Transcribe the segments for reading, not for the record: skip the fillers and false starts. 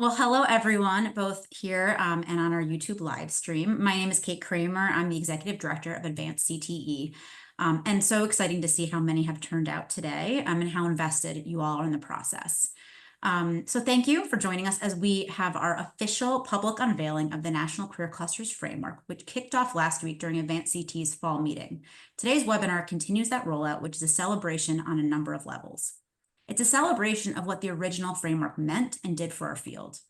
Well, hello everyone, both here and on our YouTube live stream. My name is Kate Kramer. I'm the Executive Director of Advanced CTE. And so exciting to see how many have turned out today and how invested you all are in the process. So thank you for joining us as we have our official public unveiling of the National Career Clusters Framework, which kicked off last week during Advanced CT's fall meeting. Today's webinar continues that rollout, which is a celebration on a number of levels. It's a celebration of what the original framework meant and did for our field.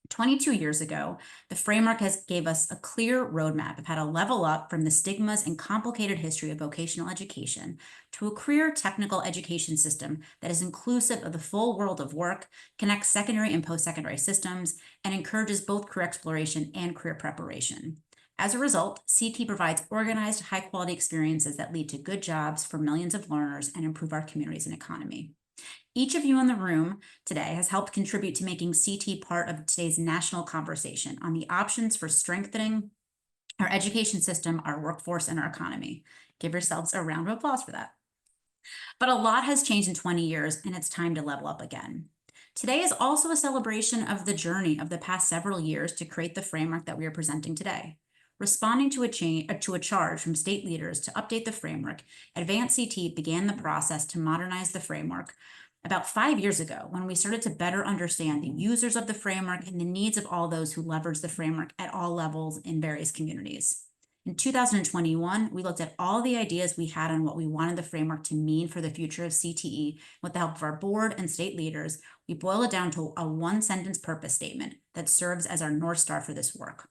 22 years ago, the framework gave us a clear roadmap of how to level up from the stigmas and complicated history of vocational education to a career technical education system that is inclusive of the full world of work, connects secondary and post-secondary systems, and encourages both career exploration and career preparation. As a result, CT provides organized, high-quality experiences that lead to good jobs for millions of learners and improve our communities and economy. Each of you in the room today has helped contribute to making CT part of today's national conversation on the options for strengthening our education system, our workforce, and our economy. Give yourselves a round of applause for that. But a lot has changed in 20 years, and it's time to level up again. Today is also a celebration of the journey of the past several years to create the framework that we are presenting today. Responding to a charge from state leaders to update the framework, Advanced CT began the process to modernize the framework about 5 years ago, when we started to better understand the users of the framework and the needs of all those who leverage the framework at all levels in various communities. In 2021, we looked at all the ideas we had on what we wanted the framework to mean for the future of CTE. With the help of our board and state leaders, we boiled it down to a one-sentence purpose statement that serves as our North Star for this work.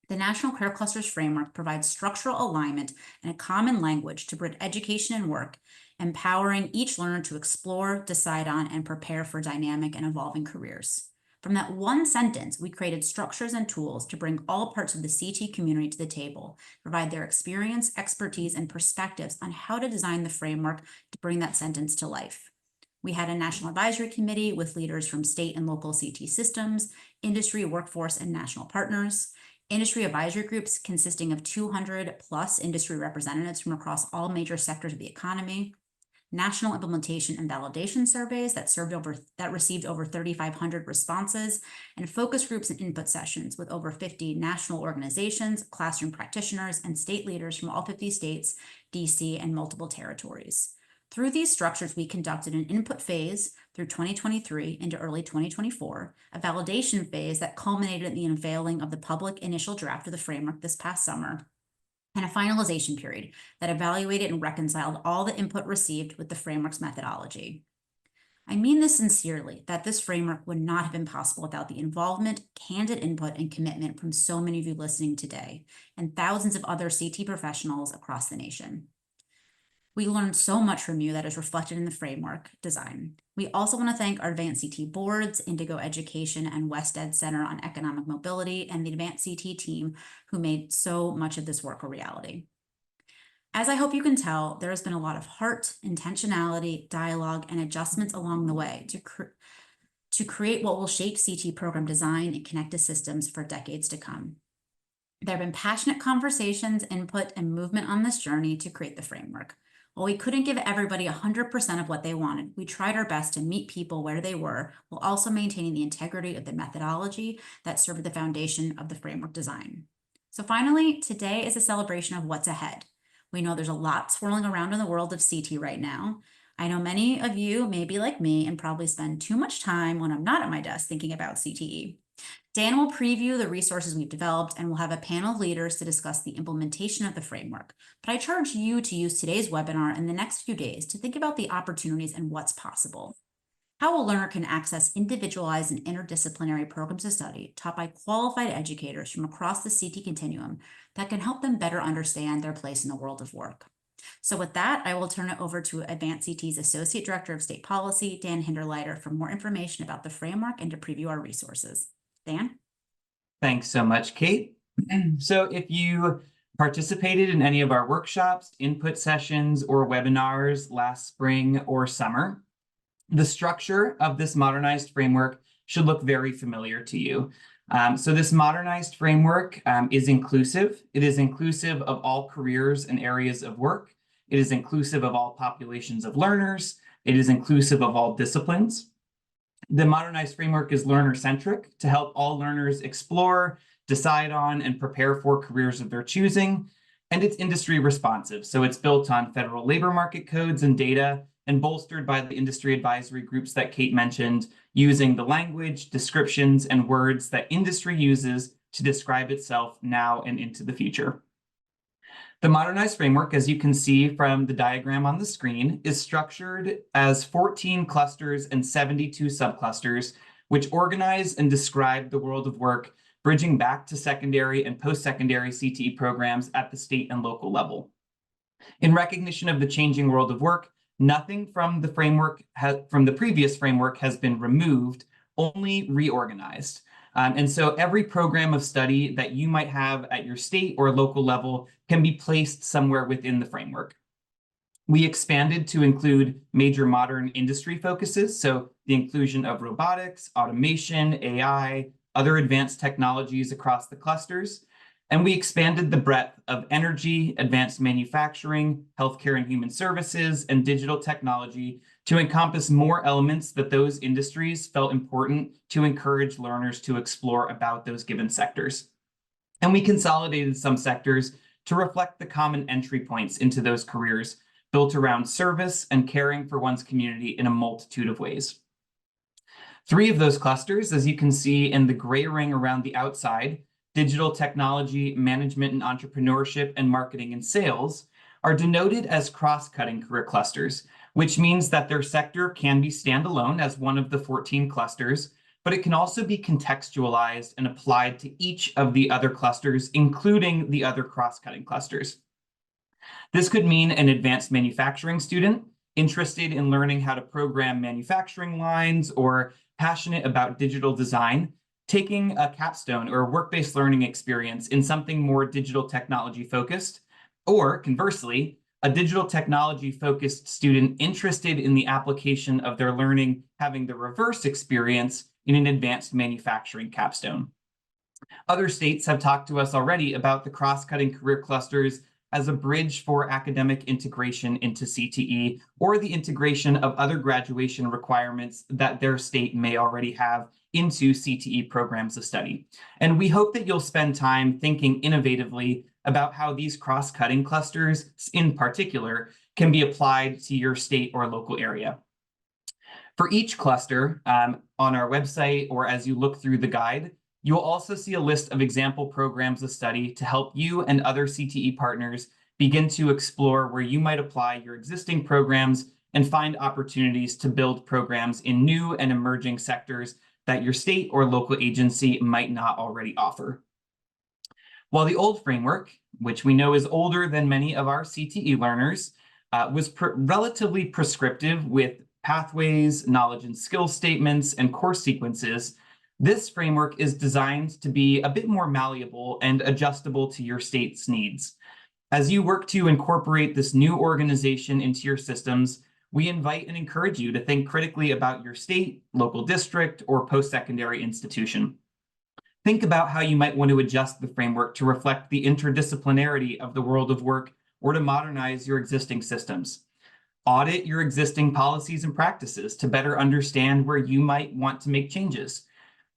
The National Career Clusters Framework provides structural alignment and a common language to bridge education and work, empowering each learner to explore, decide on, and prepare for dynamic and evolving careers. From that one sentence, we created structures and tools to bring all parts of the CT community to the table, provide their experience, expertise, and perspectives on how to design the framework to bring that sentence to life. We had a national advisory committee with leaders from state and local CT systems, industry, workforce, and national partners. Industry advisory groups consisting of 200 plus industry representatives from across all major sectors of the economy, national implementation and validation surveys that received over 3,500 responses, and focus groups and input sessions with over 50 national organizations, classroom practitioners, and state leaders from all 50 states, DC, and multiple territories. Through these structures, we conducted an input phase through 2023 into early 2024, a validation phase that culminated in the unveiling of the public initial draft of the framework this past summer, and a finalization period that evaluated and reconciled all the input received with the framework's methodology. I mean this sincerely, that this framework would not have been possible without the involvement, candid input, and commitment from so many of you listening today, and thousands of other CT professionals across the nation. We learned so much from you that is reflected in the framework design. We also want to thank our Advanced CT boards, Indigo Education, and West Ed Center on Economic Mobility, and the Advanced CT team who made so much of this work a reality. As I hope you can tell, there has been a lot of heart, intentionality, dialogue, and adjustments along the way to create what will shape CT program design and connected systems for decades to come. There have been passionate conversations, input, and movement on this journey to create the framework. While we couldn't give everybody 100% of what they wanted, we tried our best to meet people where they were, while also maintaining the integrity of the methodology that served the foundation of the framework design. So finally, today is a celebration of what's ahead. We know there's a lot swirling around in the world of CT right now. I know many of you may be like me and probably spend too much time when I'm not at my desk thinking about CTE. Dan will preview the resources we've developed, and we'll have a panel of leaders to discuss the implementation of the framework. But I charge you to use today's webinar and the next few days to think about the opportunities and what's possible. How a learner can access individualized and interdisciplinary programs of study taught by qualified educators from across the CT continuum that can help them better understand their place in the world of work. So with that, I will turn it over to Advanced CT's Associate Director of State Policy, Dan Hinderleiter, for more information about the framework and to preview our resources. Dan? Thanks so much, Kate. So if you participated in any of our workshops, input sessions, or webinars last spring or summer, the structure of this modernized framework should look very familiar to you. So this modernized framework is inclusive. It is inclusive of all careers and areas of work. It is inclusive of all populations of learners. It is inclusive of all disciplines. The Modernized framework is learner-centric to help all learners explore, decide on, and prepare for careers of their choosing. And it's industry responsive. So it's built on federal labor market codes and data and bolstered by the industry advisory groups that Kate mentioned, using the language, descriptions, and words that industry uses to describe itself now and into the future. The Modernized framework, as you can see from the diagram on the screen, is structured as 14 clusters and 72 subclusters, which organize and describe the world of work, bridging back to secondary and post-secondary CTE programs at the state and local level. In recognition of the changing world of work, nothing from the previous framework has been removed, only reorganized. And so every program of study that you might have at your state or local level can be placed somewhere within the framework. We expanded to include major modern industry focuses, so the inclusion of robotics, automation, AI, other advanced technologies across the clusters. And we expanded the breadth of energy, advanced manufacturing, healthcare and human services, and digital technology to encompass more elements that those industries felt important to encourage learners to explore about those given sectors. And we consolidated some sectors to reflect the common entry points into those careers, built around service and caring for one's community in a multitude of ways. 3 of those clusters, as you can see in the gray ring around the outside, digital technology, management and entrepreneurship, and marketing and sales, are denoted as cross-cutting career clusters, which means that their sector can be standalone as one of the 14 clusters, but it can also be contextualized and applied to each of the other clusters, including the other cross-cutting clusters. This could mean an advanced manufacturing student interested in learning how to program manufacturing lines or passionate about digital design, taking a capstone or a work-based learning experience in something more digital technology focused, or conversely, a digital technology focused student interested in the application of their learning having the reverse experience in an advanced manufacturing capstone. Other states have talked to us already about the cross-cutting career clusters as a bridge for academic integration into CTE or the integration of other graduation requirements that their state may already have into CTE programs of study. And we hope that you'll spend time thinking innovatively about how these cross-cutting clusters in particular can be applied to your state or local area. For each cluster on our website or as you look through the guide, you'll also see a list of example programs of study to help you and other CTE partners begin to explore where you might apply your existing programs and find opportunities to build programs in new and emerging sectors that your state or local agency might not already offer. While the old framework, which we know is older than many of our CTE learners, was relatively prescriptive with pathways, knowledge and skill statements, and course sequences, this framework is designed to be a bit more malleable and adjustable to your state's needs. As you work to incorporate this new organization into your systems, we invite and encourage you to think critically about your state, local district, or post-secondary institution. Think about how you might want to adjust the framework to reflect the interdisciplinarity of the world of work or to modernize your existing systems. Audit your existing policies and practices to better understand where you might want to make changes.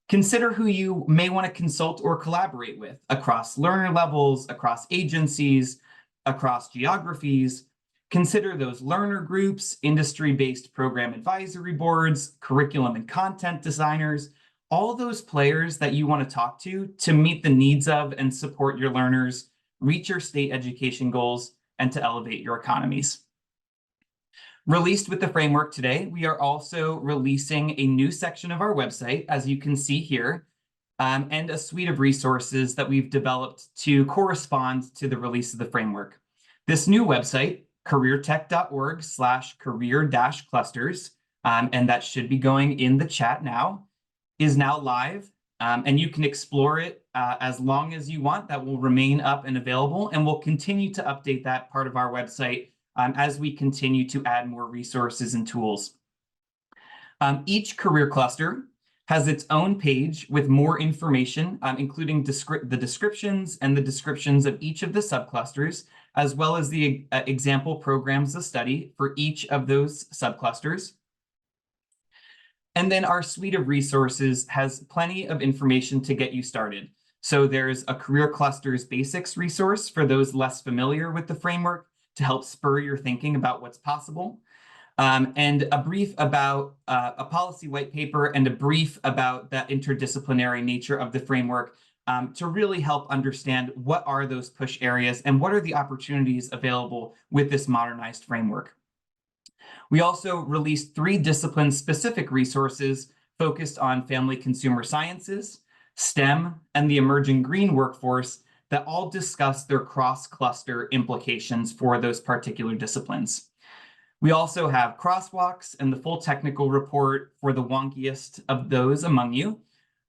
Consider who you may want to consult or collaborate with across learner levels, across agencies, across geographies. Consider those learner groups, industry-based program advisory boards, curriculum and content designers, all those players that you want to talk to meet the needs of and support your learners, reach your state education goals, and to elevate your economies. Released with the framework today, we are also releasing a new section of our website, as you can see here, and a suite of resources that we've developed to correspond to the release of the framework. This new website, careertech.org/career-clusters, and that should be going in the chat now, is now live, and you can explore it as long as you want. That will remain up and available, and we'll continue to update that part of our website as we continue to add more resources and tools. Each career cluster has its own page with more information, including the descriptions and the descriptions of each of the subclusters, as well as the example programs of study for each of those subclusters. And then our suite of resources has plenty of information to get you started. So there's a Career Clusters Basics resource for those less familiar with the framework to help spur your thinking about what's possible. And a brief about a policy white paper and a brief about the interdisciplinary nature of the framework to really help understand what are those push areas and what are the opportunities available with this modernized framework. We also released 3 discipline-specific resources focused on family consumer sciences, STEM, and the emerging green workforce that all discuss their cross-cluster implications for those particular disciplines. We also have crosswalks and the full technical report for the wonkiest of those among you.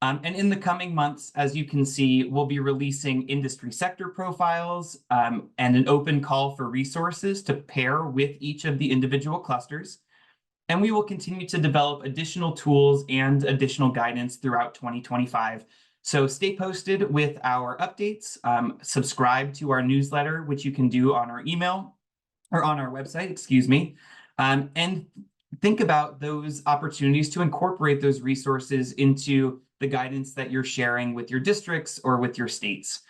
And in the coming months, as you can see, we'll be releasing industry sector profiles and an open call for resources to pair with each of the individual clusters. And we will continue to develop additional tools and additional guidance throughout 2025. So stay posted with our updates, subscribe to our newsletter, which you can do on our email or on our website, excuse me, and think about those opportunities to incorporate those resources into the guidance that you're sharing with your districts or with your states.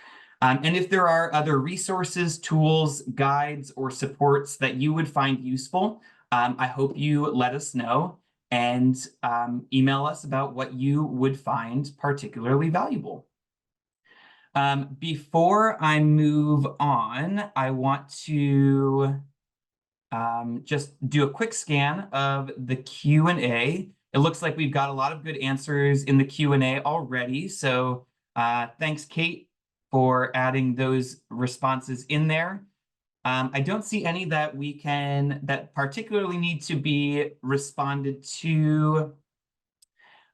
And if there are other resources, tools, guides, or supports that you would find useful, I hope you let us know and email us about what you would find particularly valuable. Before I move on, I want to just do a quick scan of the Q&A. It looks like we've got a lot of good answers in the Q&A already. So thanks, Kate, for adding those responses in there. I don't see any that particularly need to be responded to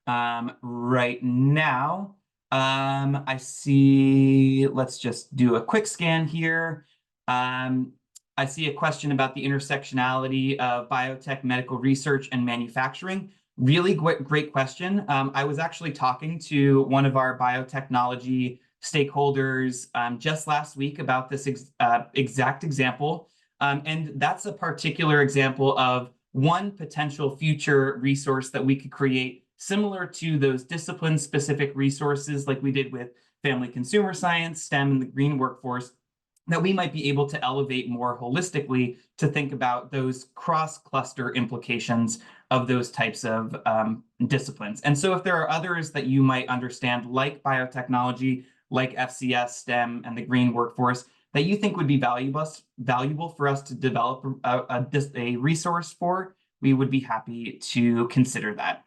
right now. I see, let's just do a quick scan here. I see a question about the intersectionality of biotech, medical research, and manufacturing. Really great question. I was actually talking to one of our biotechnology stakeholders just last week about this exact example. And that's a particular example of one potential future resource that we could create similar to those discipline-specific resources like we did with family consumer science, STEM, and the green workforce, that we might be able to elevate more holistically to think about those cross-cluster implications of those types of disciplines. And so if there are others that you might understand, like biotechnology, like FCS, STEM, and the green workforce, that you think would be valuable for us to develop a resource for, we would be happy to consider that.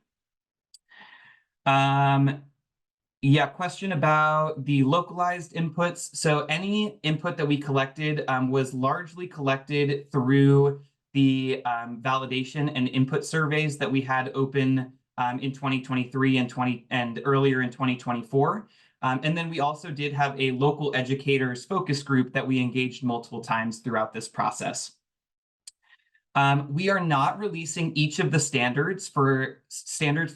Yeah, question about the localized inputs. So any input that we collected was largely collected through the validation and input surveys that we had open in 2023 and earlier in 2024. And then we also did have a local educators focus group that we engaged multiple times throughout this process. We are not releasing each of the standards for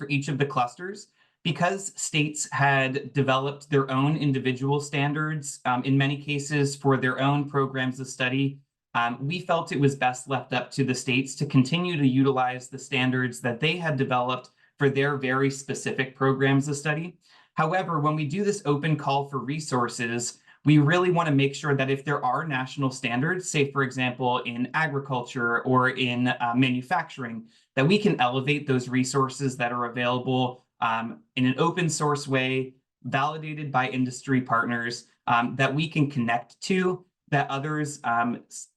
each of the clusters, because states had developed their own individual standards, in many cases for their own programs of study. We felt it was best left up to the states to continue to utilize the standards that they had developed for their very specific programs of study. However, when we do this open call for resources, we really want to make sure that if there are national standards, say, for example, in agriculture or in manufacturing, that we can elevate those resources that are available in an open source way, validated by industry partners, that we can connect to, that others,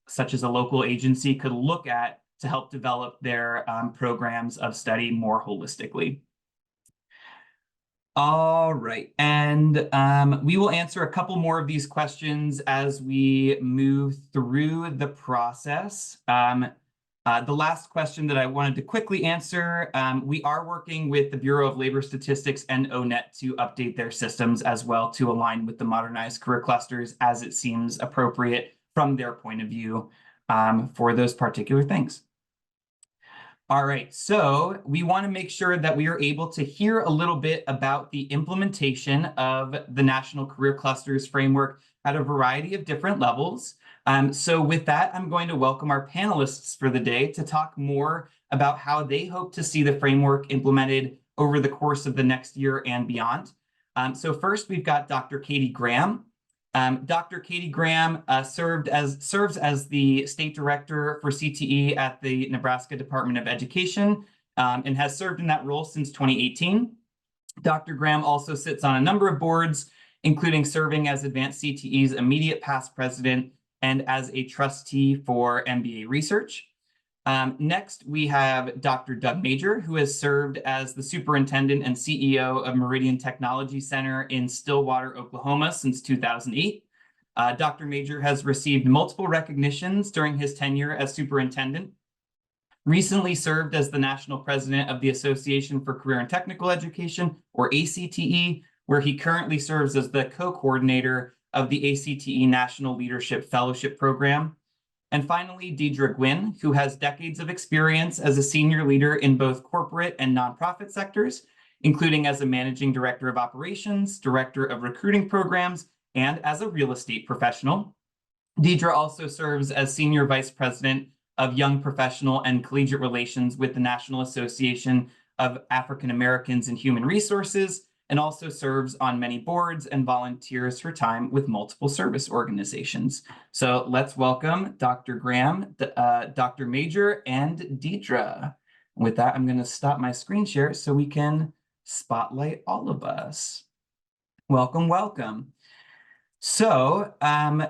such as a local agency, could look at to help develop their programs of study more holistically. All right, and we will answer a couple more of these questions as we move through the process. The last question that I wanted to quickly answer, we are working with the Bureau of Labor Statistics and ONET to update their systems as well to align with the modernized career clusters as it seems appropriate from their point of view for those particular things. All right, so we want to make sure that we are able to hear a little bit about the implementation of the National Career Clusters framework at a variety of different levels. So with that, I'm going to welcome our panelists for the day to talk more about how they hope to see the framework implemented over the course of the next year and beyond. So first, we've got Dr. Katie Graham. Dr. Katie Graham serves as the state director for CTE at the Nebraska Department of Education and has served in that role since 2018. Dr. Graham also sits on a number of boards, including serving as Advanced CTE's immediate past president and as a trustee for MBA research. Next, we have Dr. Doug Major, who has served as the superintendent and CEO of Meridian Technology Center in Stillwater, Oklahoma since 2008. Dr. Major has received multiple recognitions during his tenure as superintendent. Recently served as the national president of the Association for Career and Technical Education, or ACTE, where he currently serves as the co-coordinator of the ACTE National Leadership Fellowship Program. And finally, Deidre Gwynn, who has decades of experience as a senior leader in both corporate and nonprofit sectors, including as a managing director of operations, director of recruiting programs, and as a real estate professional. Deidre also serves as senior vice president of young professional and collegiate relations with the National Association of African Americans in Human Resources, and also serves on many boards and volunteers her time with multiple service organizations. So let's welcome Dr. Graham, Dr. Major, and Deidre. With that, I'm going to stop my screen share so we can spotlight all of us. Welcome, welcome. So I'm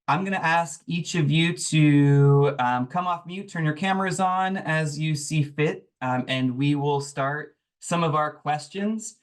going to ask each of you to come off mute, turn your cameras on as you see fit, and we will start some of our questions.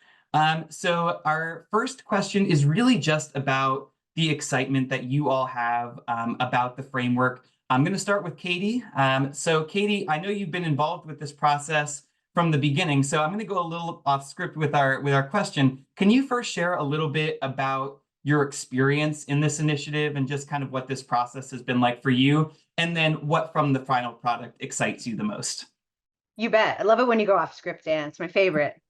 So our first question is really just about the excitement that you all have about the framework. I'm going to start with Katie. So Katie, I know you've been involved with this process from the beginning, so I'm going to go a little off script with our question. Can you first share a little bit about your experience in this initiative and just kind of what this process has been like for you, and then what from the final product excites you the most? You bet. I love it when you go off script, Dan. It's my favorite.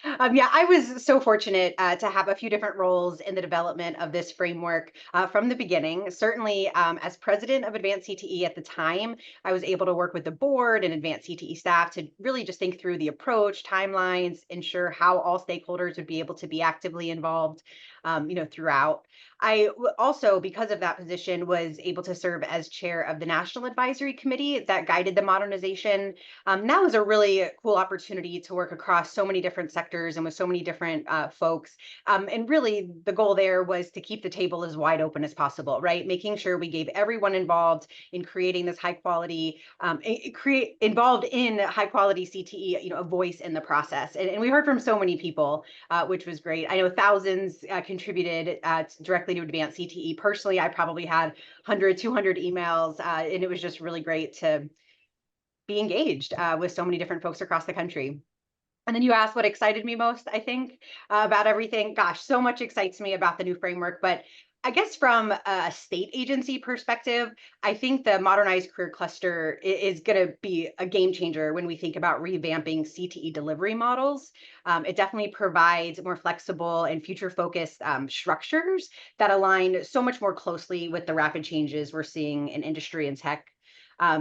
Yeah, I was so fortunate to have a few different roles in the development of this framework from the beginning. Certainly, as president of Advanced CTE at the time, I was able to work with the board and Advanced CTE staff to really just think through the approach, timelines, ensure how all stakeholders would be able to be actively involved, throughout. I also, because of that position, was able to serve as chair of the National Advisory Committee that guided the modernization. That was a really cool opportunity to work across so many different sectors and with so many different folks. And really, the goal there was to keep the table as wide open as possible, right? Making sure we gave everyone involved in creating this high quality, involved in high quality CTE, a voice in the process. And we heard from so many people, which was great. I know thousands contributed directly to Advanced CTE. Personally, I probably had 100, 200 emails, and it was just really great to be engaged with so many different folks across the country. And then you asked what excited me most, I think, about everything. Gosh, so much excites me about the new framework. But I guess from a state agency perspective, I think the Modernized Career Cluster is going to be a game changer when we think about revamping CTE delivery models. It definitely provides more flexible and future-focused structures that align so much more closely with the rapid changes we're seeing in industry and tech.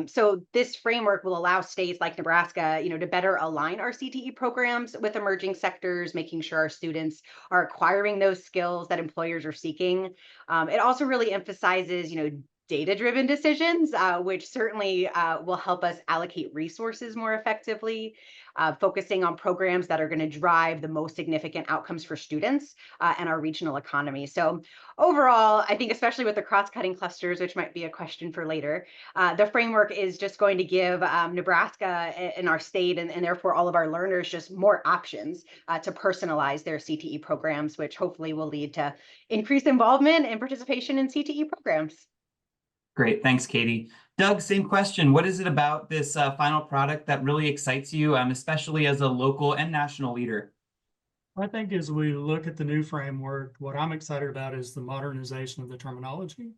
So this framework will allow states like Nebraska, to better align our CTE programs with emerging sectors, making sure our students are acquiring those skills that employers are seeking. It also really emphasizes, data-driven decisions, which certainly will help us allocate resources more effectively, focusing on programs that are going to drive the most significant outcomes for students and our regional economy. So overall, I think especially with the cross-cutting clusters, which might be a question for later, the framework is just going to give Nebraska and our state and therefore all of our learners just more options to personalize their CTE programs, which hopefully will lead to increased involvement and participation in CTE programs. Great, thanks, Katie. Doug, same question. What is it about this final product that really excites you, especially as a local and national leader? I think as we look at the new framework, what I'm excited about is the modernization of the terminology.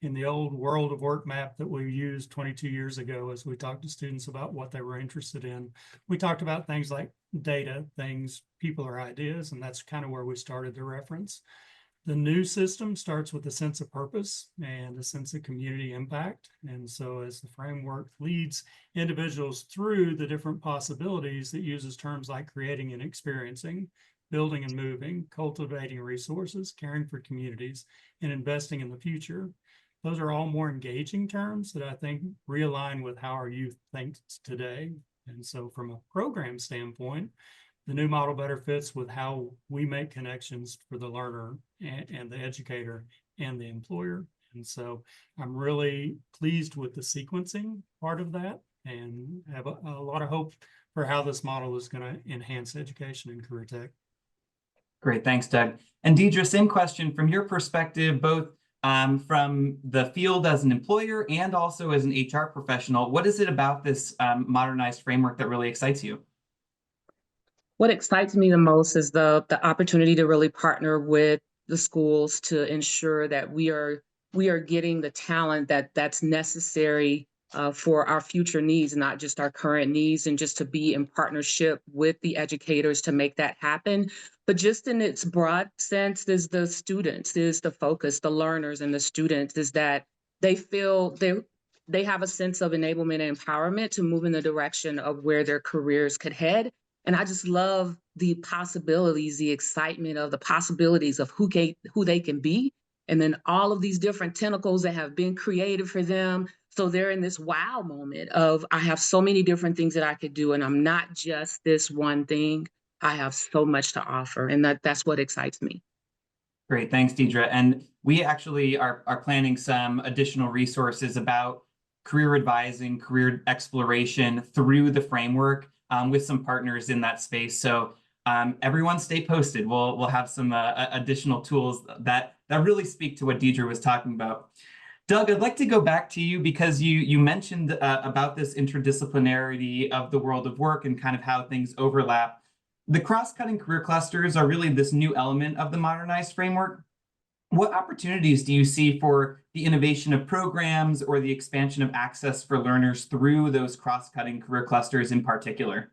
In the old world of work map that we used 22 years ago, as we talked to students about what they were interested in, we talked about things like data, things, people, or ideas, and that's kind of where we started the reference. The new system starts with a sense of purpose and a sense of community impact. And so as the framework leads individuals through the different possibilities, it uses terms like creating and experiencing, building and moving, cultivating resources, caring for communities, and investing in the future. Those are all more engaging terms that I think realign with how our youth thinks today. And so from a program standpoint, the new model better fits with how we make connections for the learner and the educator and the employer. And so I'm really pleased with the sequencing part of that and have a lot of hope for how this model is going to enhance education and career tech. Great, thanks, Doug. And Deidre, same question from your perspective, both from the field as an employer and also as an HR professional. What is it about this modernized framework that really excites you? What excites me the most is the opportunity to really partner with the schools to ensure that we are getting the talent that's necessary for our future needs, not just our current needs, and just to be in partnership with the educators to make that happen. But just in its broad sense, is the students, is the focus, the learners and the students, is that they feel they have a sense of enablement and empowerment to move in the direction of where their careers could head. And I just love the possibilities, the excitement of the possibilities of who they can be. And then all of these different tentacles that have been created for them. So they're in this wow moment of, I have so many different things that I could do. And I'm not just this one thing. I have so much to offer. And that's what excites me. Great, thanks, Deidre. And we actually are planning some additional resources about career advising, career exploration through the framework with some partners in that space. So everyone stay posted. We'll have some additional tools that really speak to what Deidre was talking about. Doug, I'd like to go back to you because you mentioned about this interdisciplinarity of the world of work and kind of how things overlap. The cross-cutting career clusters are really this new element of the modernized framework. What opportunities do you see for the innovation of programs or the expansion of access for learners through those cross-cutting career clusters in particular?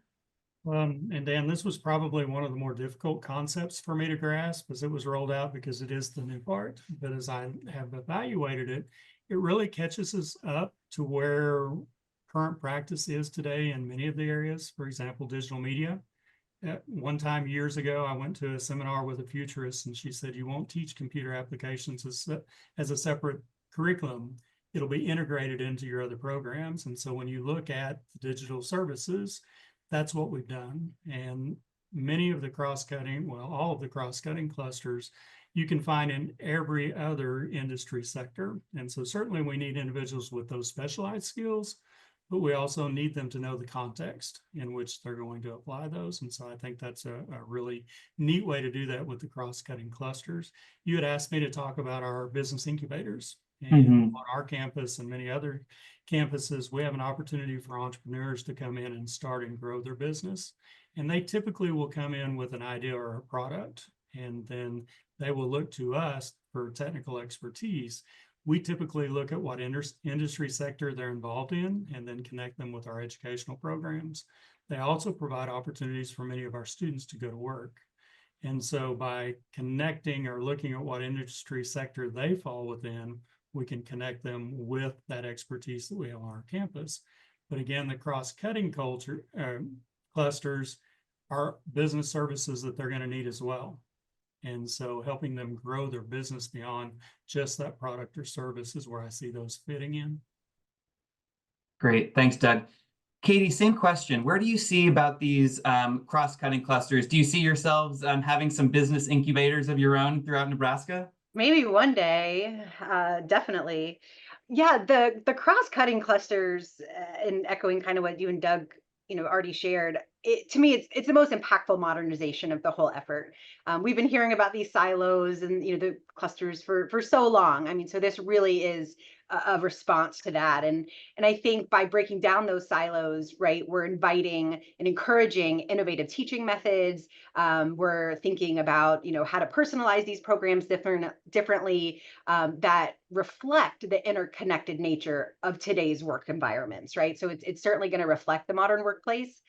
And Dan, this was probably one of the more difficult concepts for me to grasp as it was rolled out because it is the new part. But as I have evaluated it, it really catches us up to where current practice is today in many of the areas. For example, digital media. At one time years ago, I went to a seminar with a futurist and she said, you won't teach computer applications as a separate curriculum. It'll be integrated into your other programs. And so when you look at the digital services, that's what we've done. And many of the cross-cutting, well, all of the cross-cutting clusters, you can find in every other industry sector. And so certainly we need individuals with those specialized skills, but we also need them to know the context in which they're going to apply those. And so I think that's a really neat way to do that with the cross-cutting clusters. You had asked me to talk about our business incubators. And on our campus and many other campuses, we have an opportunity for entrepreneurs to come in and start and grow their business. And they typically will come in with an idea or a product, and then they will look to us for technical expertise. We typically look at what industry sector they're involved in and then connect them with our educational programs. They also provide opportunities for many of our students to go to work. And so by connecting or looking at what industry sector they fall within, we can connect them with that expertise that we have on our campus. But again, the cross-cutting culture clusters are business services that they're going to need as well. And so helping them grow their business beyond just that product or service is where I see those fitting in. Great, thanks, Doug. Katie, same question. Where do you see about these cross-cutting clusters? Do you see yourselves having some business incubators of your own throughout Nebraska? Maybe one day, definitely. Yeah, the cross-cutting clusters, and echoing kind of what you and Doug, already shared. To me, it's the most impactful modernization of the whole effort. We've been hearing about these silos and the clusters for so long. I mean, so this really is a response to that. And I think by breaking down those silos, right, we're inviting and encouraging innovative teaching methods. We're thinking about how to personalize these programs differently that reflect the interconnected nature of today's work environments, right? So it's certainly going to reflect the modern workplace.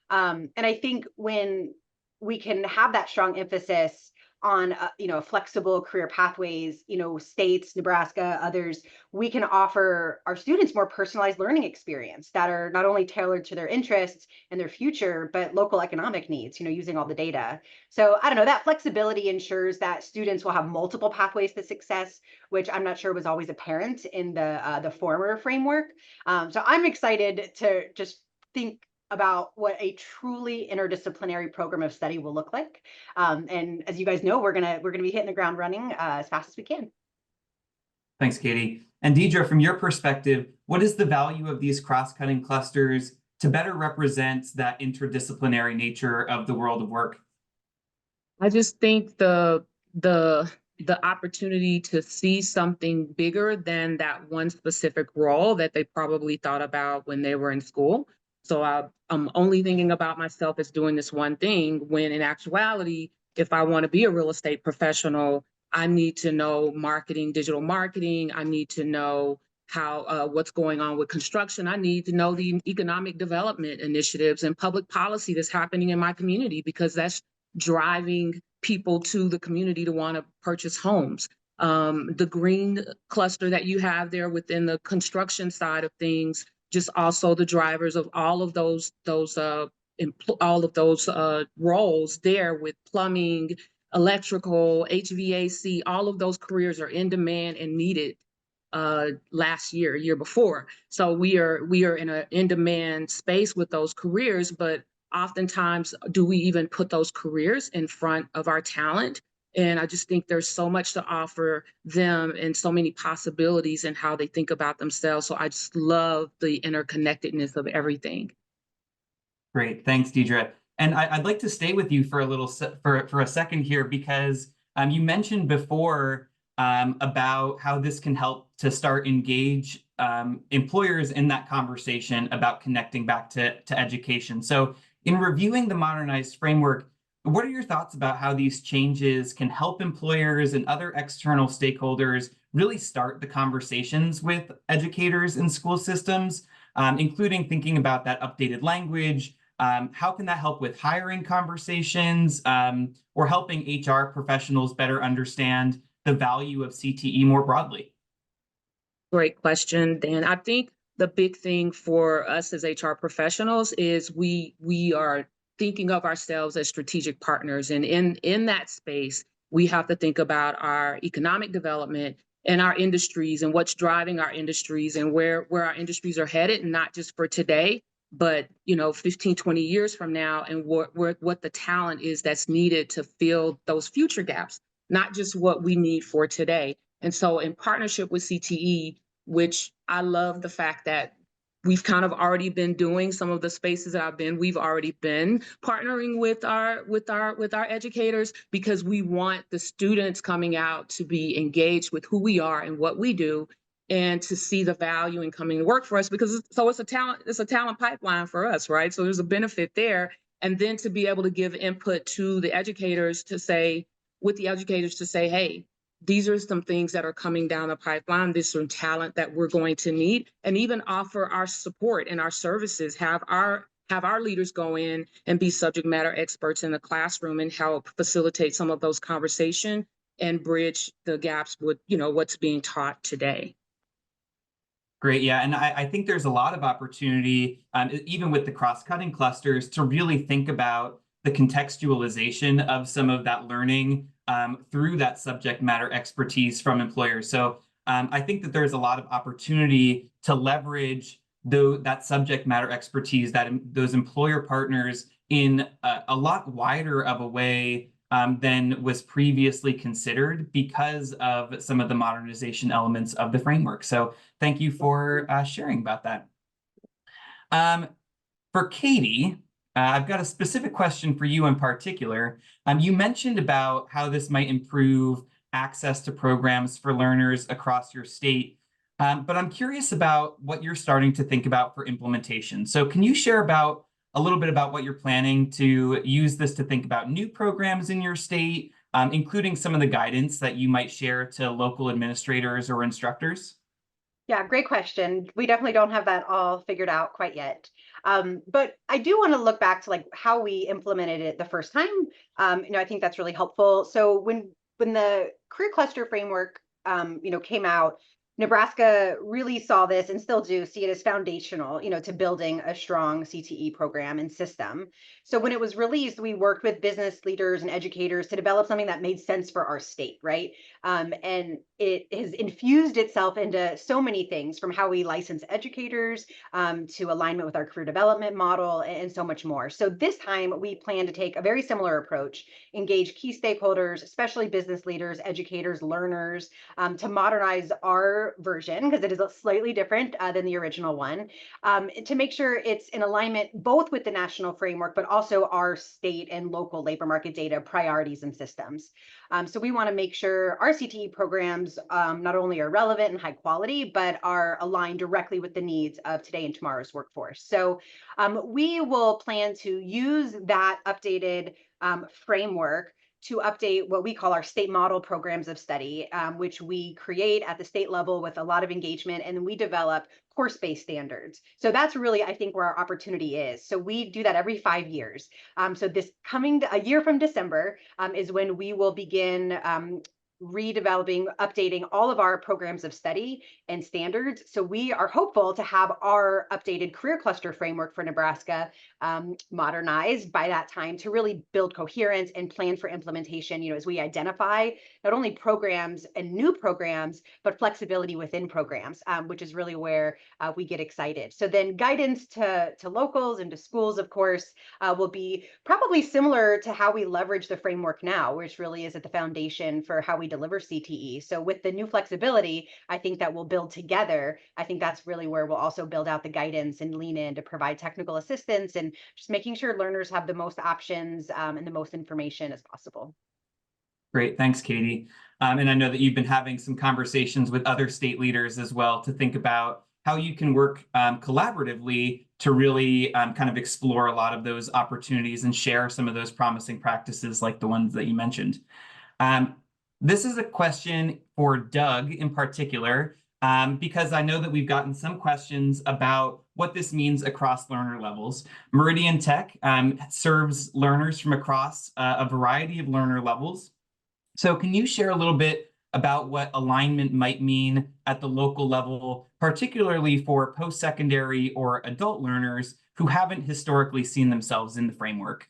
And I think when we can have that strong emphasis on, flexible career pathways, states, Nebraska, others, we can offer our students more personalized learning experience that are not only tailored to their interests and their future, but local economic needs, using all the data. So I don't know, that flexibility ensures that students will have multiple pathways to success, which I'm not sure was always apparent in the former framework. So I'm excited to just think about what a truly interdisciplinary program of study will look like. And as you guys know, we're gonna be hitting the ground running as fast as we can. Thanks, Katie. And Deidre, from your perspective, what is the value of these cross-cutting clusters to better represent that interdisciplinary nature of the world of work? I just think the opportunity to see something bigger than that one specific role that they probably thought about when they were in school. So I'm only thinking about myself as doing this one thing, when in actuality, if I want to be a real estate professional, I need to know marketing, digital marketing. I need to know how what's going on with construction. I need to know the economic development initiatives and public policy that's happening in my community, because that's driving people to the community to want to purchase homes. The green cluster that you have there within the construction side of things, just also the drivers of all of those roles there with plumbing, electrical, HVAC, all of those careers are in demand and needed last year before. So we are in an in-demand space with those careers, but oftentimes do we even put those careers in front of our talent? And I just think there's so much to offer them and so many possibilities in how they think about themselves. So I just love the interconnectedness of everything. Great, thanks, Deidre. And I'd like to stay with you for a little for a second here, because you mentioned before about how this can help to start engage employers in that conversation about connecting back to education. So in reviewing the modernized framework, what are your thoughts about how these changes can help employers and other external stakeholders really start the conversations with educators in school systems, including thinking about that updated language? How can that help with hiring conversations, or helping HR professionals better understand the value of CTE more broadly? Great question, Dan. I think the big thing for us as HR professionals is we are thinking of ourselves as strategic partners. And in that space, we have to think about our economic development and our industries and what's driving our industries and where our industries are headed, and not just for today, but 15, 20 years from now, and what the talent is that's needed to fill those future gaps, not just what we need for today. And so in partnership with CTE, which I love the fact that we've kind of already been doing some of the spaces that we've already been partnering with our educators, because we want the students coming out to be engaged with who we are and what we do, and to see the value in coming to work for us, because it's a talent pipeline for us, right? So there's a benefit there. And then to be able to give input to the educators to say, hey, these are some things that are coming down the pipeline. This is some talent that we're going to need, and even offer our support and our services, have our leaders go in and be subject matter experts in the classroom and help facilitate some of those conversations and bridge the gaps with, what's being taught today. Great, yeah, and I think there's a lot of opportunity, even with the cross-cutting clusters, to really think about the contextualization of some of that learning through that subject matter expertise from employers. So I think that there's a lot of opportunity to leverage that subject matter expertise, that those employer partners, in a lot wider of a way than was previously considered, because of some of the modernization elements of the framework. So thank you for sharing about that. For Katie, I've got a specific question for you in particular. You mentioned about how this might improve access to programs for learners across your state, but I'm curious about what you're starting to think about for implementation. So can you share a little bit about what you're planning to use this to think about new programs in your state, including some of the guidance that you might share to local administrators or instructors? Yeah, great question. We definitely don't have that all figured out quite yet. But I do want to look back to like how we implemented it the first time. I think that's really helpful. So when the career cluster framework came out, Nebraska really saw this and still do see it as foundational, to building a strong CTE program and system. So when it was released, we worked with business leaders and educators to develop something that made sense for our state, right? And it has infused itself into so many things, from how we license educators to alignment with our career development model and so much more. So this time we plan to take a very similar approach, engage key stakeholders, especially business leaders, educators, learners, to modernize our version, because it is slightly different than the original one, to make sure it's in alignment both with the national framework, but also our state and local labor market data priorities and systems. So we want to make sure our CTE programs not only are relevant and high quality, but are aligned directly with the needs of today and tomorrow's workforce. So we will plan to use that updated framework to update what we call our state model programs of study, which we create at the state level with a lot of engagement, and then we develop course-based standards. So that's really, I think, where our opportunity is. So we do that every 5 years. So this coming a year from December is when we will begin redeveloping, updating all of our programs of study and standards. So we are hopeful to have our updated career cluster framework for Nebraska modernized by that time, to really build coherence and plan for implementation, as we identify not only programs and new programs, but flexibility within programs, which is really where we get excited. So then guidance to locals and to schools, of course, will be probably similar to how we leverage the framework now, which really is at the foundation for how we deliver CTE. So with the new flexibility, I think that we'll build together. I think that's really where we'll also build out the guidance and lean in to provide technical assistance and just making sure learners have the most options and the most information as possible. Great, thanks, Katie. And I know that you've been having some conversations with other state leaders as well to think about how you can work collaboratively to really kind of explore a lot of those opportunities and share some of those promising practices like the ones that you mentioned. This is a question for Doug in particular, because I know that we've gotten some questions about what this means across learner levels. Meridian Tech serves learners from across a variety of learner levels. So can you share a little bit about what alignment might mean at the local level, particularly for post-secondary or adult learners who haven't historically seen themselves in the framework?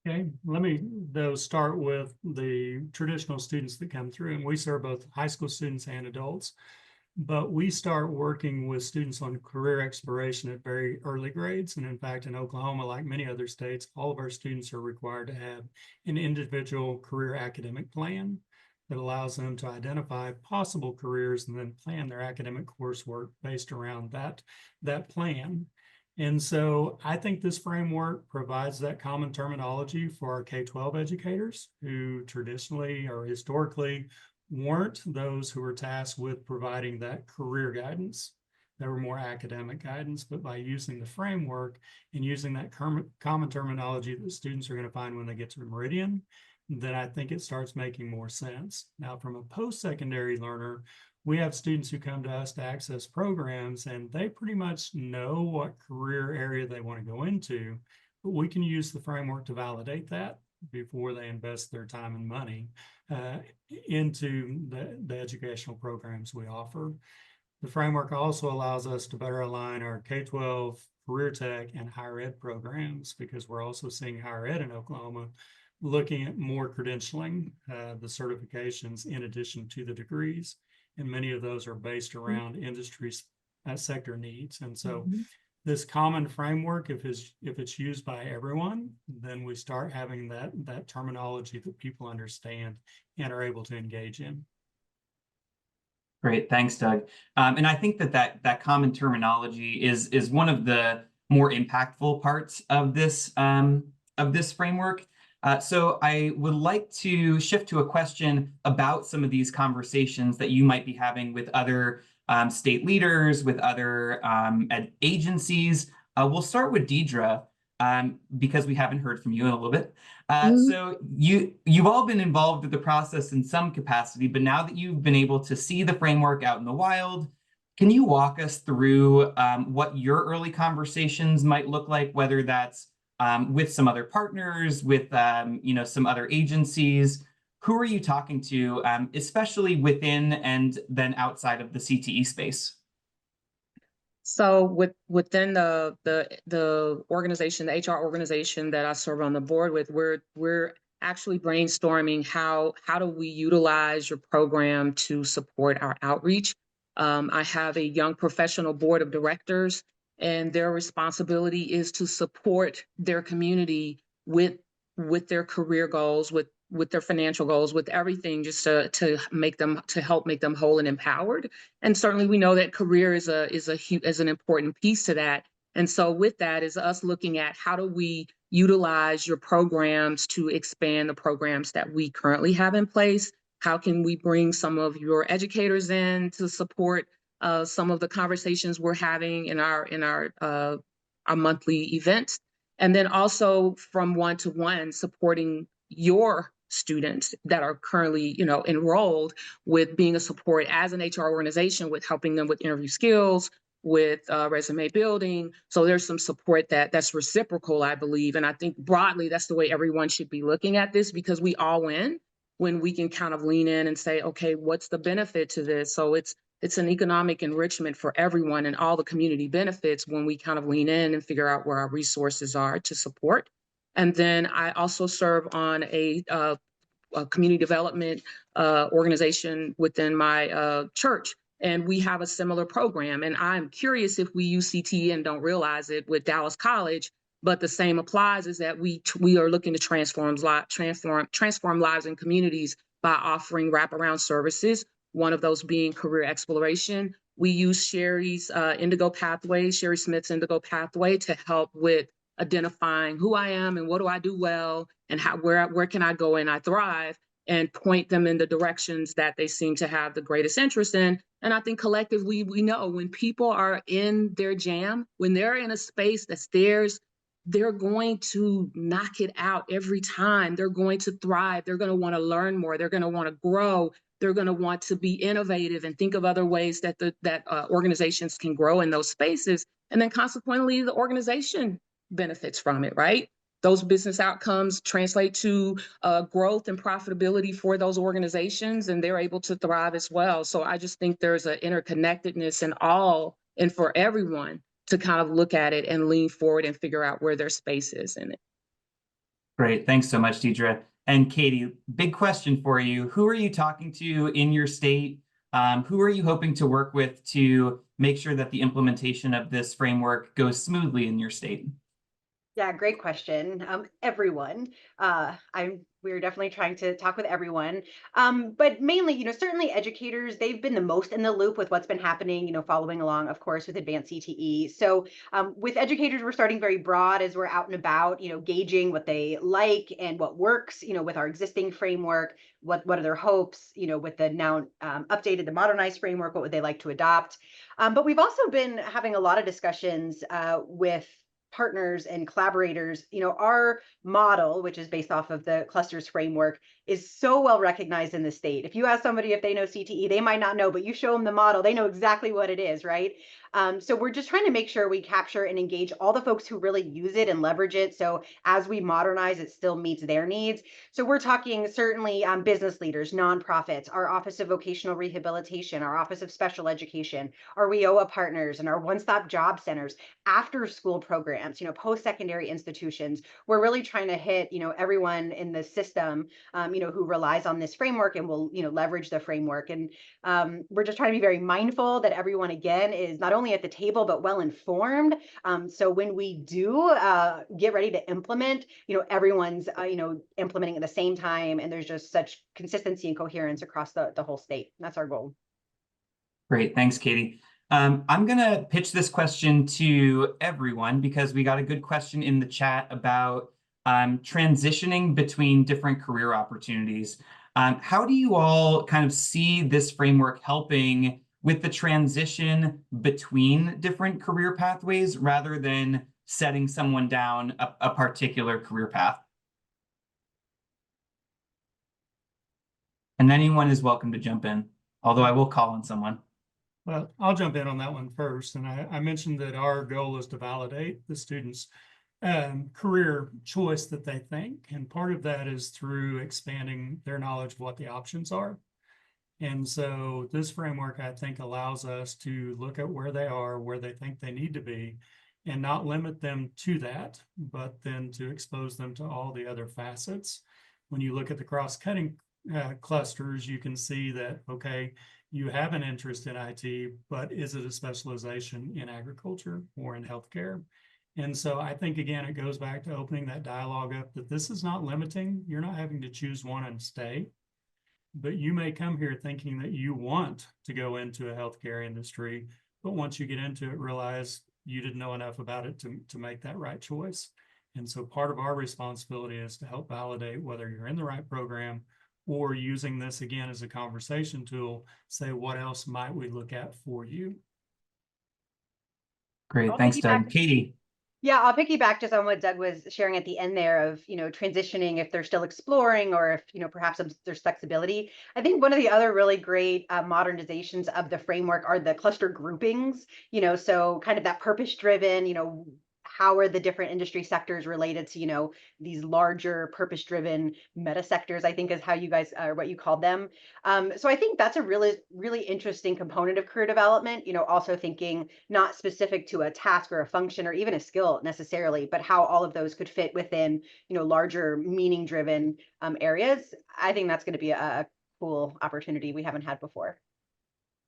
Okay, let me though start with the traditional students that come through, and we serve both high school students and adults, but we start working with students on career exploration at very early grades. And in fact, in Oklahoma, like many other states, all of our students are required to have an individual career academic plan that allows them to identify possible careers and then plan their academic coursework based around that plan. And so I think this framework provides that common terminology for our K-12 educators who traditionally or historically weren't those who were tasked with providing that career guidance. They were more academic guidance, but by using the framework and using that common terminology that students are going to find when they get to Meridian, then I think it starts making more sense. Now, from a post-secondary learner, we have students who come to us to access programs, and they pretty much know what career area they want to go into, but we can use the framework to validate that before they invest their time and money into the educational programs we offer. The framework also allows us to better align our K-12, career tech, and higher ed programs, because we're also seeing higher ed in Oklahoma looking at more credentialing, the certifications in addition to the degrees. And many of those are based around industry sector needs. And so this common framework, if it's used by everyone, then we start having that terminology that people understand and are able to engage in. Great, thanks, Doug. And I think that common terminology is one of the more impactful parts of this framework. So I would like to shift to a question about some of these conversations that you might be having with other state leaders, with other agencies. We'll start with Deidre, because we haven't heard from you in a little bit. So you've all been involved with the process in some capacity, but now that you've been able to see the framework out in the wild, Can you walk us through what your early conversations might look like, whether that's with some other partners, with some other agencies? Who are you talking to, especially within and then outside of the CTE space? So within the organization, the HR organization that I serve on the board with, we're actually brainstorming how do we utilize your program to support our outreach. I have a young professional board of directors, and their responsibility is to support their community with their career goals, with their financial goals, with everything, just to help make them whole and empowered. And certainly we know that career is an important piece to that. And so with that is us looking at how do we utilize your programs to expand the programs that we currently have in place? How can we bring some of your educators in to support some of the conversations we're having in our monthly events? And then also from one-to-one supporting your students that are currently, enrolled, with being a support as an HR organization, with helping them with interview skills, with resume building. So there's some support that's reciprocal, I believe. And I think broadly, that's the way everyone should be looking at this, because we all win when we can kind of lean in and say, okay, what's the benefit to this? So it's an economic enrichment for everyone, and all the community benefits when we kind of lean in and figure out where our resources are to support. And then I also serve on a community development organization within my church. And we have a similar program. And I'm curious if we use CTE and don't realize it with Dallas College, but the same applies, is that we are looking to transform lives and communities by offering wraparound services, one of those being career exploration. We use Sherry's Sherry Smith's Indigo Pathway, to help with identifying who I am and what do I do well, and where can I go and I thrive, and point them in the directions that they seem to have the greatest interest in. And I think collectively, we know when people are in their jam, when they're in a space that's theirs, they're going to knock it out every time. They're going to thrive. They're going to want to learn more. They're going to want to grow. They're going to want to be innovative and think of other ways that organizations can grow in those spaces. And then consequently, the organization benefits from it, right? Those business outcomes translate to growth and profitability for those organizations, and they're able to thrive as well. So I just think there's an interconnectedness in all, and for everyone to kind of look at it and lean forward and figure out where their space is in it. Great. Thanks so much, Deidre. And Katie, big question for you. Who are you talking to in your state? Who are you hoping to work with to make sure that the implementation of this framework goes smoothly in your state? Yeah, great question. Everyone. We're definitely trying to talk with everyone. But mainly, certainly educators, they've been the most in the loop with what's been happening, following along, of course, with advanced CTE. So with educators, we're starting very broad as we're out and about, gauging what they like and what works, with our existing framework. What are their hopes, with the now updated, the modernized framework, what would they like to adopt? But we've also been having a lot of discussions with partners and collaborators. Our model, which is based off of the clusters framework, is so well recognized in the state. If you ask somebody if they know CTE, they might not know, but you show them the model, they know exactly what it is, right? So we're just trying to make sure we capture and engage all the folks who really use it and leverage it. So as we modernize, it still meets their needs. So we're talking certainly business leaders, nonprofits, our Office of Vocational Rehabilitation, our Office of Special Education, our WIOA partners, and our one-stop job centers, after school programs, post-secondary institutions. We're really trying to hit, everyone in the system, who relies on this framework and will, leverage the framework. And we're just trying to be very mindful that everyone, again, is not only at the table, but well informed. So when we do get ready to implement, everyone's, implementing at the same time, and there's just such consistency and coherence across the whole state. That's our goal. Great. Thanks, Katie. I'm going to pitch this question to everyone because we got a good question in the chat about transitioning between different career opportunities. How do you all kind of see this framework helping with the transition between different career pathways rather than setting someone down a particular career path? And anyone is welcome to jump in, although I will call on someone. Well, I'll jump in on that one first. And I mentioned that our goal is to validate the students' career choice that they think. And part of that is through expanding their knowledge of what the options are. And so this framework, I think, allows us to look at where they are, where they think they need to be, and not limit them to that, but then to expose them to all the other facets. When you look at the cross-cutting clusters, you can see that, okay, you have an interest in IT, but is it a specialization in agriculture or in healthcare? And so I think, again, it goes back to opening that dialogue up that this is not limiting. You're not having to choose one and stay, but you may come here thinking that you want to go into a healthcare industry, but once you get into it, realize you didn't know enough about it to make that right choice. And so part of our responsibility is to help validate whether you're in the right program, or using this again as a conversation tool, say, what else might we look at for you? Great, I'll thanks, Doug. piggyback. Katie. Yeah, I'll piggyback just on what Doug was sharing at the end there of, transitioning if they're still exploring, or if, perhaps there's flexibility. I think one of the other really great modernizations of the framework are the cluster groupings, so kind of that purpose-driven, how are the different industry sectors related to, these larger purpose-driven meta sectors, I think is how you guys, or what you called them. So I think that's a really, really interesting component of career development, also thinking not specific to a task or a function or even a skill necessarily, but how all of those could fit within, larger meaning-driven areas. I think that's going to be a cool opportunity we haven't had before.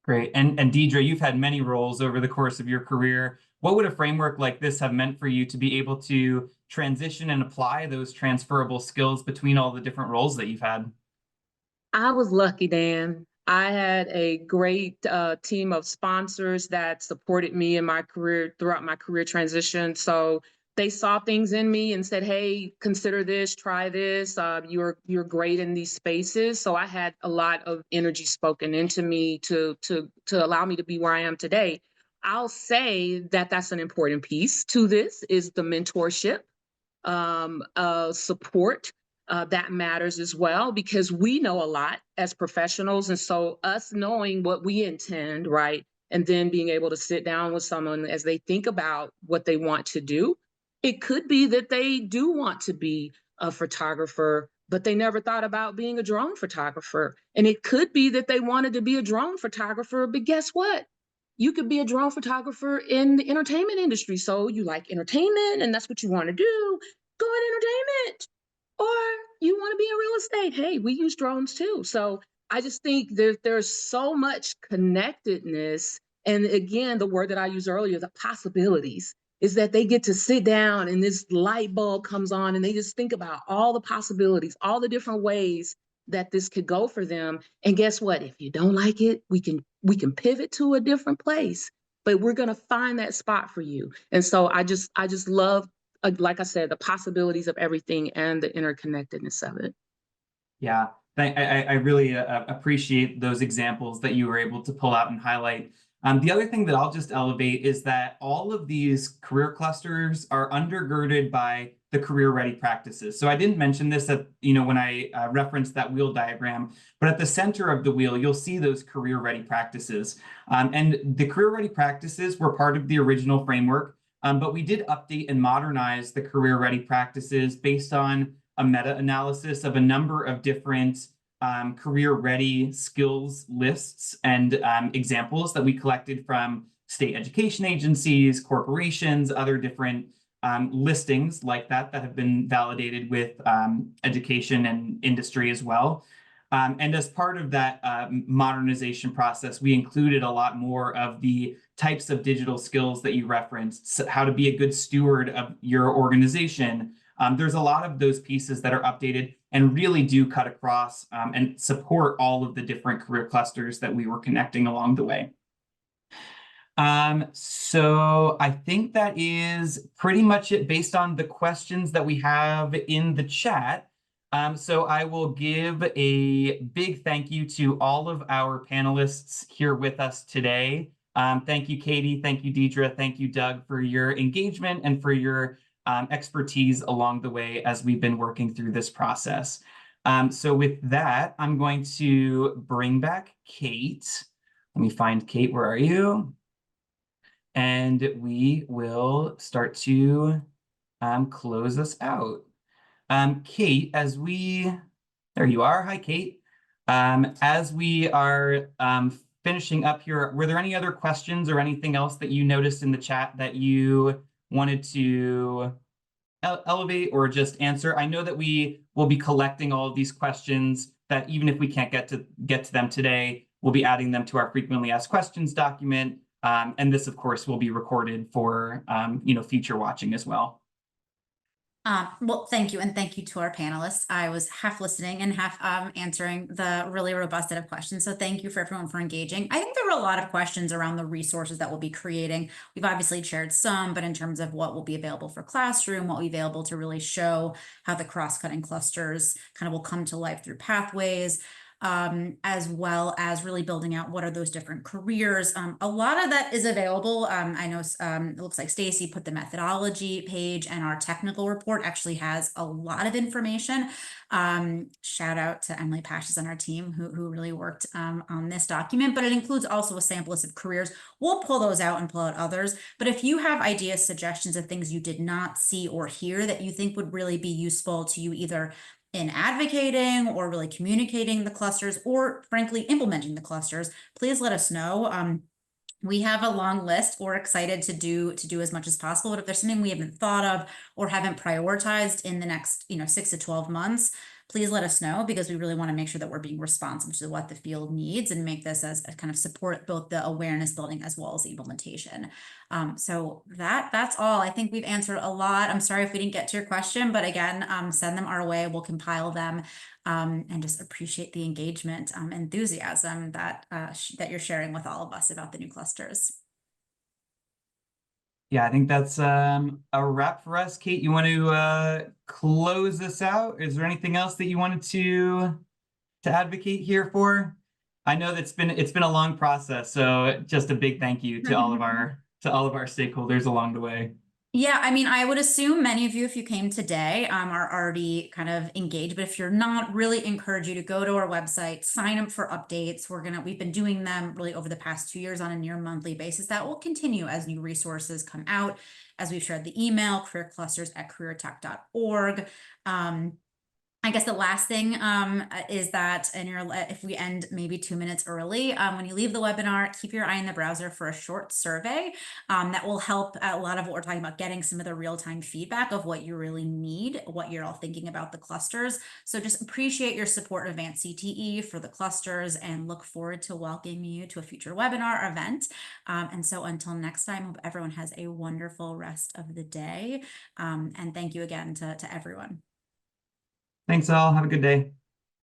Great. And Deidre, you've had many roles over the course of your career. What would a framework like this have meant for you to be able to transition and apply those transferable skills between all the different roles that you've had? I was lucky, Dan. I had a great team of sponsors that supported me in my career throughout my career transition. So they saw things in me and said, "Hey, consider this, try this. You're great in these spaces." So I had a lot of energy spoken into me to allow me to be where I am today. I'll say that that's an important piece to this is the mentorship, support. That matters as well because we know a lot as professionals. And so us knowing what we intend, right? And then being able to sit down with someone as they think about what they want to do. It could be that they do want to be a photographer, but they never thought about being a drone photographer. And it could be that they wanted to be a drone photographer, but guess what? You could be a drone photographer in the entertainment industry. So you like entertainment and that's what you want to do. Go in entertainment. Or you want to be in real estate. Hey, we use drones too. So I just think that there's so much connectedness. And again, the word that I used earlier, the possibilities, is that they get to sit down and this light bulb comes on and they just think about all the possibilities, all the different ways that this could go for them. And guess what? If you don't like it, we can pivot to a different place, but we're going to find that spot for you. And so I just love, like I said, the possibilities of everything and the interconnectedness of it. Yeah, I really appreciate those examples that you were able to pull out and highlight. The other thing that I'll just elevate is that all of these career clusters are undergirded by the career ready practices. So I didn't mention this when I referenced that wheel diagram, but at the center of the wheel, you'll see those career ready practices. And the career ready practices were part of the original framework. But we did update and modernize the career ready practices based on a meta-analysis of a number of different career ready skills lists and examples that we collected from state education agencies, corporations, other different listings like that have been validated with education and industry as well. And as part of that modernization process, we included a lot more of the types of digital skills that you referenced, how to be a good steward of your organization. There's a lot of those pieces that are updated and really do cut across and support all of the different career clusters that we were connecting along the way. So I think that is pretty much it based on the questions that we have in the chat. So I will give a big thank you to all of our panelists here with us today. Thank you, Katie. Thank you, Deidre. Thank you, Doug, for your engagement and for your expertise along the way as we've been working through this process. So with that, I'm going to bring back Kate. Let me find Kate. Where are you? And we will start to close us out. Kate, there you are. Hi, Kate. As we are finishing up here, were there any other questions or anything else that you noticed in the chat that you wanted to elevate or just answer? I know that we will be collecting all of these questions that even if we can't get to them today, we'll be adding them to our frequently asked questions document. And this, of course, will be recorded for future watching as well. Well, thank you. And thank you to our panelists. I was half listening and half answering the really robust set of questions. So thank you for everyone for engaging. I think there were a lot of questions around the resources that we'll be creating. We've obviously shared some, but in terms of what will be available for classroom, what will be available to really show how the cross-cutting clusters kind of will come to life through pathways, as well as really building out what are those different careers. A lot of that is available. I know it looks like Stacy put the methodology page, and our technical report actually has a lot of information. Shout out to Emily Pashes on our team who really worked on this document, but it includes also a sample list of careers. We'll pull those out and pull out others. But if you have ideas, suggestions of things you did not see or hear that you think would really be useful to you, either in advocating or really communicating the clusters, or frankly implementing the clusters, please let us know. We have a long list. We're excited to do as much as possible, but if there's something we haven't thought of or haven't prioritized in the next 6 to 12 months, please let us know, because we really want to make sure that we're being responsive to what the field needs and make this as a kind of support both the awareness building as well as the implementation. So that's all. I think we've answered a lot. I'm sorry if we didn't get to your question, but again, send them our way. We'll compile them, and just appreciate the engagement, enthusiasm that you're sharing with all of us about the new clusters. Yeah, I think that's a wrap for us. Kate, you want to close this out? Is there anything else that you wanted to advocate here for? I know that's it's been a long process, so just a big thank you to all of our stakeholders along the way. Yeah, I mean, I would assume many of you, if you came today, are already kind of engaged, but if you're not, really encourage you to go to our website, sign up for updates. We've been doing them really over the past 2 years on a near monthly basis. That will continue as new resources come out, as we've shared the email, careerclusters@careertech.org. I guess the last thing is that if we end maybe 2 minutes early, when you leave the webinar, keep your eye in the browser for a short survey that will help a lot of what we're talking about, getting some of the real-time feedback of what you really need, what you're all thinking about the clusters. So just appreciate your support of Advanced CTE for the clusters, and look forward to welcoming you to a future webinar event. And so until next time, hope everyone has a wonderful rest of the day. And thank you again to everyone. Thanks all. Have a good day.